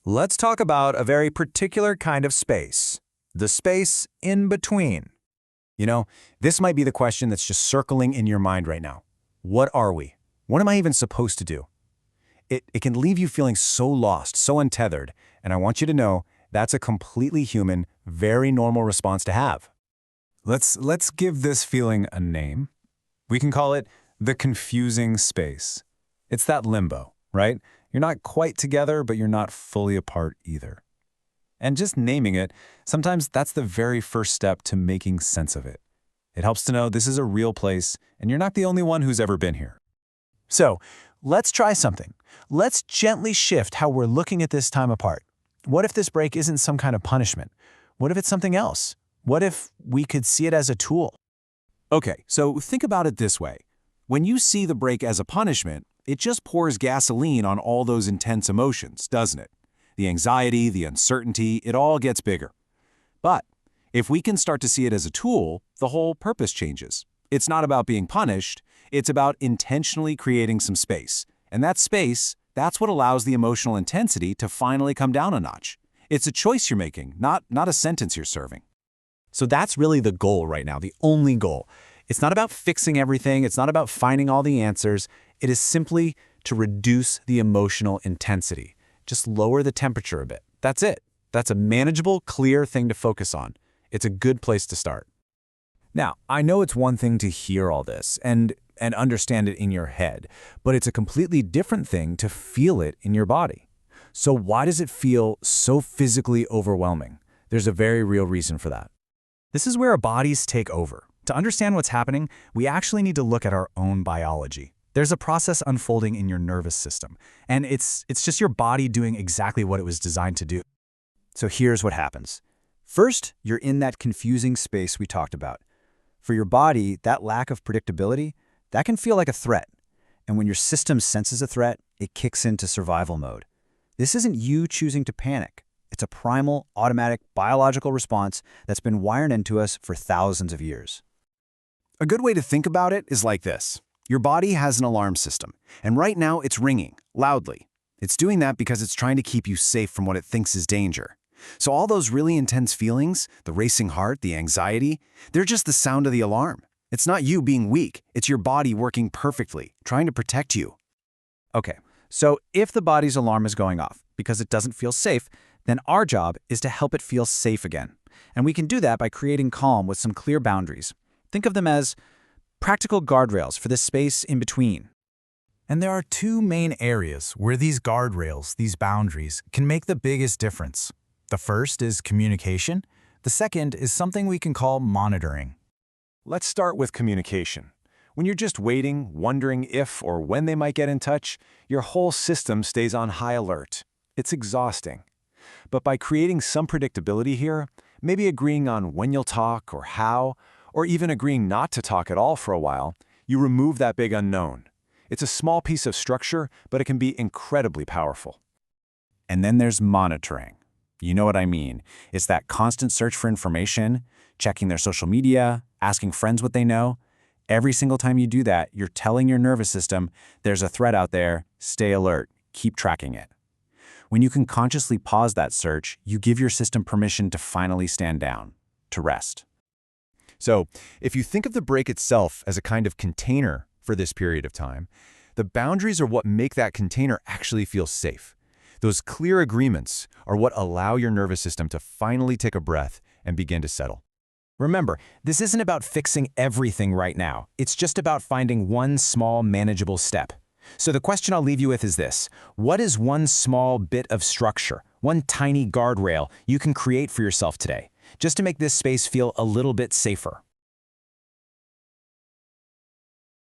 Let's talk about a very particular kind of space, the space in between. You know, this might be the question that's just circling in your mind right now. What are we? What am I even supposed to do? It can leave you feeling so lost, so untethered, and I want you to know that's a completely human, very normal response to have. Let's give this feeling a name. We can call it the confusing space. It's that limbo, right? You're not quite together, but you're not fully apart either. And just naming it, sometimes that's the very first step to making sense of it. It helps to know this is a real place, and you're not the only one who's ever been here. So, let's try something. Let's gently shift how we're looking at this time apart. What if this break isn't some kind of punishment? What if it's something else? What if we could see it as a tool? Okay, so think about it this way. When you see the break as a punishment, it just pours gasoline on all those intense emotions, doesn't it? The anxiety, the uncertainty, it all gets bigger. But if we can start to see it as a tool, the whole purpose changes. It's not about being punished, it's about intentionally creating some space. And that space, that's what allows the emotional intensity to finally come down a notch. It's a choice you're making, not a sentence you're serving. So that's really the goal right now, the only goal. It's not about fixing everything, it's not about finding all the answers. It is simply to reduce the emotional intensity. Just lower the temperature a bit. That's it. That's a manageable, clear thing to focus on. It's a good place to start. Now, I know it's one thing to hear all this and understand it in your head, but it's a completely different thing to feel it in your body. So why does it feel so physically overwhelming? There's a very real reason for that. This is where our bodies take over. To understand what's happening, we actually need to look at our own biology. There's a process unfolding in your nervous system, and it's just your body doing exactly what it was designed to do. So here's what happens. First, you're in that confusing space we talked about. For your body, that lack of predictability, that can feel like a threat. And when your system senses a threat, it kicks into survival mode. This isn't you choosing to panic. It's a primal, automatic, biological response that's been wired into us for thousands of years. A good way to think about it is like this. Your body has an alarm system, and right now it's ringing, loudly. It's doing that because it's trying to keep you safe from what it thinks is danger. So all those really intense feelings, the racing heart, the anxiety, they're just the sound of the alarm. It's not you being weak, it's your body working perfectly, trying to protect you. Okay, so if the body's alarm is going off because it doesn't feel safe, then our job is to help it feel safe again. And we can do that by creating calm with some clear boundaries. Think of them as practical guardrails for this space in between. And there are two main areas where these guardrails, these boundaries, can make the biggest difference. The first is communication. The second is something we can call monitoring. Let's start with communication. When you're just waiting, wondering if or when they might get in touch, your whole system stays on high alert. It's exhausting. But by creating some predictability here, maybe agreeing on when you'll talk or how, or even agreeing not to talk at all for a while, you remove that big unknown. It's a small piece of structure, but it can be incredibly powerful. And then there's monitoring. You know what I mean. It's that constant search for information, checking their social media, asking friends what they know. Every single time you do that, you're telling your nervous system, there's a threat out there, stay alert, keep tracking it. When you can consciously pause that search, you give your system permission to finally stand down, to rest. So, if you think of the break itself as a kind of container for this period of time, the boundaries are what make that container actually feel safe. Those clear agreements are what allow your nervous system to finally take a breath and begin to settle. Remember, this isn't about fixing everything right now. It's just about finding one small, manageable step. So the question I'll leave you with is this. What is one small bit of structure, one tiny guardrail you can create for yourself today, just to make this space feel a little bit safer?